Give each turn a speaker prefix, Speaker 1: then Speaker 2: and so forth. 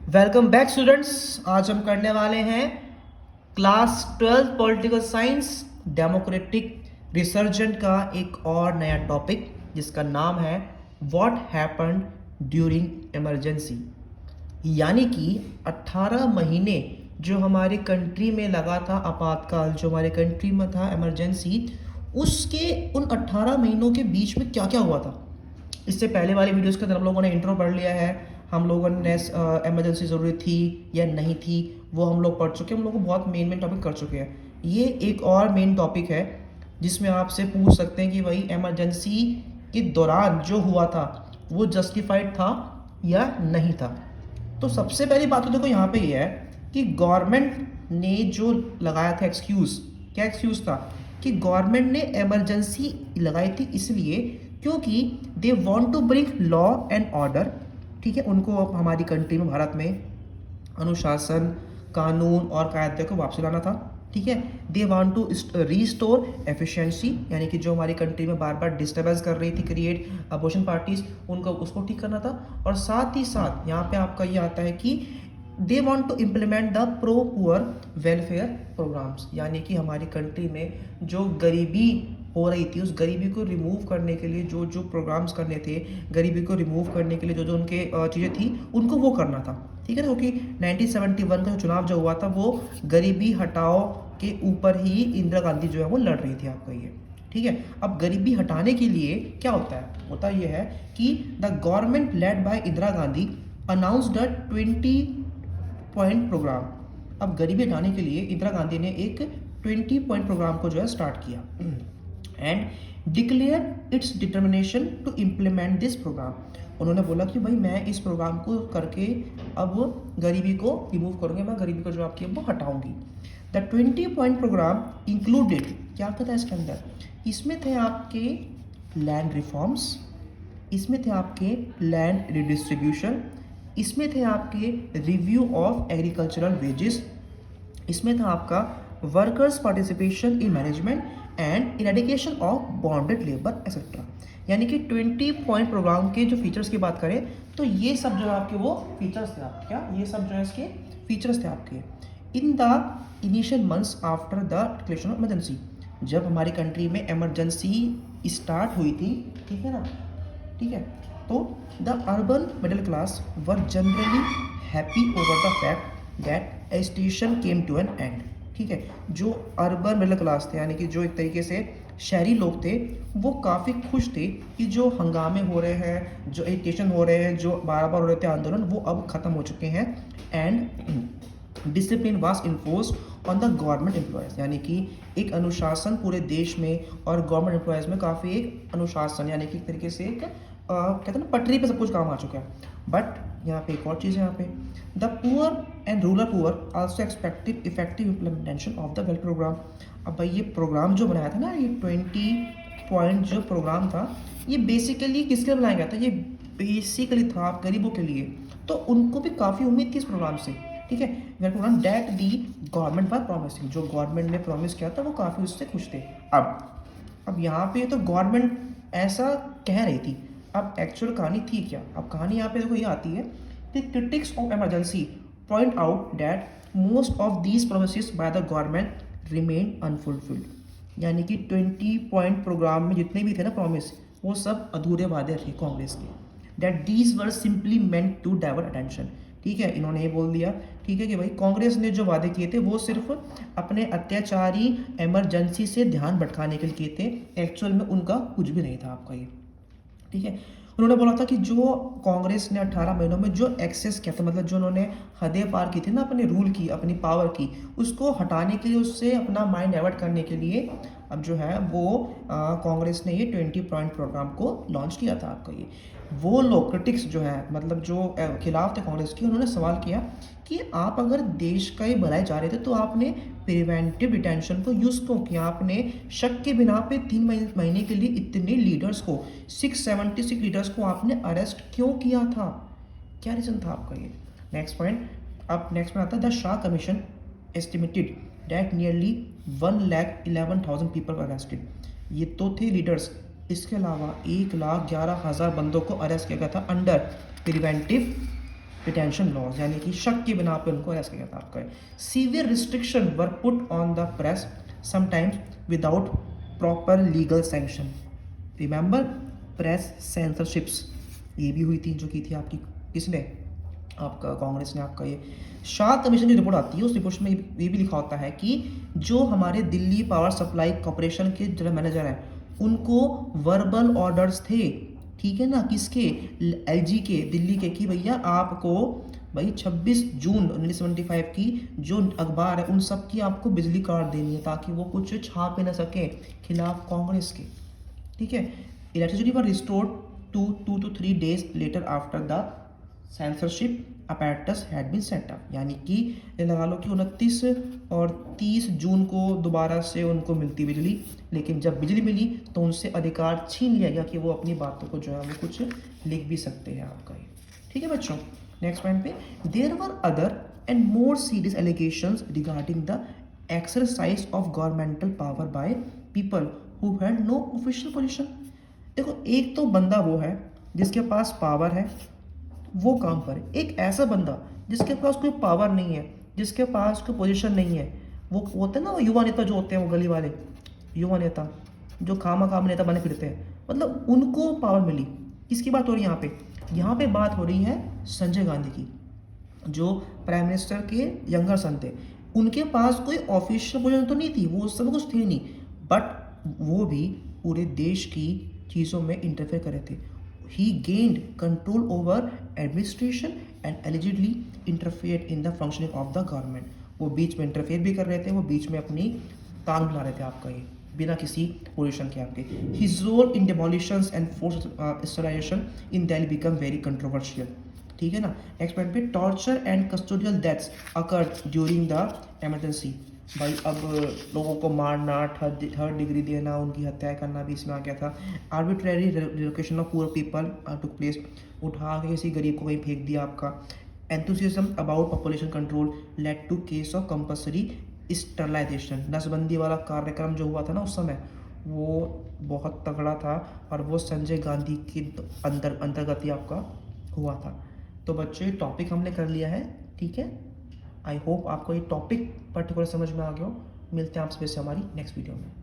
Speaker 1: Welcome back students. आज हम करने वाले हैं class 12 political science democratic resurgent का एक और नया टॉपिक जिसका नाम है व्हाट हैपेंड ड्यूरिंग इमरजेंसी। यानी कि 18 महीने जो हमारे कंट्री में लगा था आपातकाल, जो हमारे कंट्री में था इमरजेंसी, उसके उन 18 महीनों के बीच में क्या क्या हुआ था। इससे पहले वाले वीडियोस के अंदर हम लोगों ने इंट्रो पढ़ लिया है, हम लोगों ने इमरजेंसी ज़रूरी थी या नहीं थी वो हम लोग पढ़ चुके हैं, हम लोग बहुत मेन टॉपिक कर चुके हैं। ये एक और मेन टॉपिक है जिसमें आपसे पूछ सकते हैं कि भाई इमरजेंसी के दौरान जो हुआ था वो जस्टिफाइड था या नहीं था। तो सबसे पहली बात तो देखो यहाँ पे ये है कि गवर्नमेंट ने जो लगाया था एक्सक्यूज़, क्या एक्सक्यूज़ था कि गवर्नमेंट ने इमरजेंसी लगाई थी इसलिए क्योंकि they want to bring law and order. ठीक है, उनको अब हमारी कंट्री में, भारत में अनुशासन, कानून और कायदे को वापस लाना था। ठीक है, they want to restore efficiency, यानी कि जो हमारी कंट्री में बार बार डिस्टर्बेंस कर रही थी क्रिएट अपोजिशन पार्टीज, उनको उसको ठीक करना था। और साथ ही साथ यहाँ पे आपका ये आता है कि they want to implement the pro poor welfare programmes, यानी कि हमारी कंट्री में जो गरीबी हो रही थी उस गरीबी को रिमूव करने के लिए जो जो प्रोग्राम्स करने थे, गरीबी को रिमूव करने के लिए जो जो उनके चीज़ें थी उनको वो करना था। ठीक है ना, क्योंकि 1971 का चुनाव जो हुआ था वो गरीबी हटाओ के ऊपर ही इंदिरा गांधी जो है वो लड़ रही थी आपका ये। ठीक है, अब गरीबी हटाने के लिए क्या होता ये है कि the government led by Indira Gandhi announced the 20 point programme. अब गरीबी हटाने के लिए इंदिरा गांधी ने एक 20 पॉइंट प्रोग्राम को जो है स्टार्ट किया and declare its determination to implement this programme. उन्होंने बोला कि भाई मैं इस प्रोग्राम को करके अब गरीबी को रिमूव करूँगी, मैं गरीबी को जो आपकी वो हटाऊंगी। द 20 पॉइंट प्रोग्राम इंक्लूडेड, क्या क्या था इसके अंदर, इसमें थे आपके लैंड रिफॉर्म्स, इसमें थे आपके लैंड रिडिस्ट्रीब्यूशन, इसमें थे आपके रिव्यू ऑफ एग्रीकल्चरल वेजेस, इसमें था आपका workers participation in management and eradication of bonded labour etcetera. यानी कि 20 पॉइंट प्रोग्राम के जो फीचर्स की बात करें तो ये सब जो आपके वो फीचर्स थे आपके, क्या ये सब जो है इसके फीचर्स थे आपके in the initial months after the declaration of emergency. जब हमारी कंट्री में इमरजेंसी स्टार्ट हुई थी, ठीक है ना, ठीक है, तो the urban middle class were generally happy over the fact that agitation came to an end. ठीक है, जो अर्बन मिडिल क्लास थे, यानी कि जो एक तरीके से शहरी लोग थे, वो काफ़ी खुश थे कि जो हंगामे हो रहे हैं, जो एजिटेशन हो रहे हैं, जो बार बार हो रहे थे आंदोलन, वो अब ख़त्म हो चुके हैं and discipline was enforced on the government employees. यानी कि एक अनुशासन पूरे देश में और गवर्नमेंट एम्प्लॉयज़ में काफ़ी एक अनुशासन, यानी कि एक तरीके से एक कहते हैं ना पटरी पे सब कुछ काम आ चुका है। बट यहाँ पे एक और चीज़ है, यहाँ पे the poor and rural poor also expected effective implementation of the well programme. अब भाई ये प्रोग्राम जो बनाया था ना, ये 20 पॉइंट जो प्रोग्राम था, ये बेसिकली किसके लिए बनाया गया था, ये बेसिकली था आप गरीबों के लिए। तो उनको भी काफ़ी उम्मीद थी इस प्रोग्राम से। ठीक है, well programme that the government by promising, जो गवर्नमेंट ने प्रॉमिस किया था वो काफ़ी उससे खुश थे। अब यहाँ पे तो गवर्नमेंट ऐसा कह रही थी, अब एक्चुअल कहानी थी क्या। अब कहानी यहाँ पे देखो ये आती है, the critics of emergency point out that most of these promises by the government remain unfulfilled. यानी कि 20 पॉइंट प्रोग्राम में जितने भी थे ना प्रॉमिस, वो सब अधूरे वादे थे कांग्रेस के। That these were simply meant to divert attention. ठीक है, इन्होंने ये बोल दिया, ठीक है, कि भाई कांग्रेस ने जो वादे किए थे वो सिर्फ अपने अत्याचारी इमरजेंसी से ध्यान भटकाने के लिए किए थे, एक्चुअल में उनका कुछ भी नहीं था आपका ये। ठीक है, उन्होंने बोला था कि जो कांग्रेस ने 18 महीनों में जो एक्सेस किया था, मतलब जो उन्होंने हदें पार की थी ना अपने रूल की, अपनी पावर की, उसको हटाने के लिए, उससे अपना माइंड डाइवर्ट करने के लिए अब जो है वो कांग्रेस ने ये 20 पॉइंट प्रोग्राम को लॉन्च किया था आपका ये। वो लोग क्रिटिक्स जो है, मतलब जो खिलाफ थे कांग्रेस के, उन्होंने सवाल किया कि आप अगर देश का ही भलाई चाह रहे थे तो आपने प्रिवेंटिव डिटेंशन को यूज़ क्यों किया, आपने शक के बिना पे 3 महीने के लिए इतने लीडर्स को, 676 लीडर्स को आपने अरेस्ट क्यों किया था, क्या रीज़न था आपका ये। नेक्स्ट पॉइंट, अब नेक्स्ट में आता है the Shah commission estimated that nearly 1,11,000 people were arrested. ये तो थे लीडर्स, इसके अलावा 1,11,000 बंदों को अरेस्ट किया गया था अंडर प्रिवेंटिव डिटेंशन लॉज, यानी कि शक के बिना पे उनको अरेस्ट किया था आपका। Severe restriction were put on the press sometimes without proper legal sanction. Remember press censorships ये भी हुई थी, जो की थी आपकी किसने, आपका कांग्रेस ने। आपका ये शाह कमीशन की रिपोर्ट आती है, उस रिपोर्ट में ये भी लिखा होता है कि जो हमारे दिल्ली पावर सप्लाई कॉर्पोरेशन के जनरल मैनेजर हैं उनको वर्बल ऑर्डर्स थे, ठीक है ना, किसके, एलजी के, दिल्ली के, कि भैया आपको भाई 26 जून 1975 की जो अखबार है उन सब की आपको बिजली कार्ड देनी है ताकि वो कुछ छाप ना सके खिलाफ कांग्रेस के, ठीक है। Electricity were restored to 2 to 3 days later after the censorship apparatus had been set up, यानी कि लगा लो कि 29 और 30 जून को दोबारा से उनको मिलती बिजली, लेकिन जब बिजली मिली तो उनसे अधिकार छीन लिया गया कि वो अपनी बातों को जो है वो कुछ लिख भी सकते हैं आपका ये, ठीक है बच्चों। नेक्स्ट पॉइंट पे, there were other and more serious allegations regarding the exercise of governmental power by people who had no official position. देखो एक तो बंदा वो है जिसके पास पावर है वो काम करे, एक ऐसा बंदा जिसके पास कोई पावर नहीं है, जिसके पास कोई पोजीशन नहीं है, वो होते हैं ना वो युवा नेता जो होते हैं, वो गली वाले युवा नेता जो खाम नेता बने फिरते हैं, मतलब उनको पावर मिली। किसकी बात हो रही है यहाँ पे, यहाँ पे बात हो रही है संजय गांधी की, जो प्राइम मिनिस्टर के यंगर सन थे। उनके पास कोई ऑफिशियल पोजीशन तो नहीं थी, वो उस समय कुछ थे नहीं, बट वो भी पूरे देश की चीज़ों में इंटरफेयर कर रहे थे। He gained control over administration and allegedly interfered in the functioning of the government. वो बीच में इंटरफेयर भी कर रहे थे, वो बीच में अपनी टांग बना रहे थे आपका ये बिना किसी पोजीशन के आपके। His role in demolitions and forced sterilization in Delhi become very controversial, ठीक है ना। नेक्स्ट पॉइंट पे, torture and custodial deaths occurred during the emergency. भाई अब लोगों को मारना, थर्ड डिग्री देना, उनकी हत्या करना भी इसमें आ गया था। Arbitrary relocation of poor people took place, उठा के किसी गरीब को कहीं फेंक दिया आपका। Enthusiasm about population control led to case of compulsory sterilisation. नसबंदी वाला कार्यक्रम जो हुआ था ना उस समय, वो बहुत तगड़ा था और वो संजय गांधी के अंतर्गत ही आपका हुआ था। तो बच्चे टॉपिक हमने कर लिया है, ठीक है। आई होप आपको ये टॉपिक पर्टिकुलर समझ में आ गया हो। मिलते हैं आपसे हमारी नेक्स्ट वीडियो में।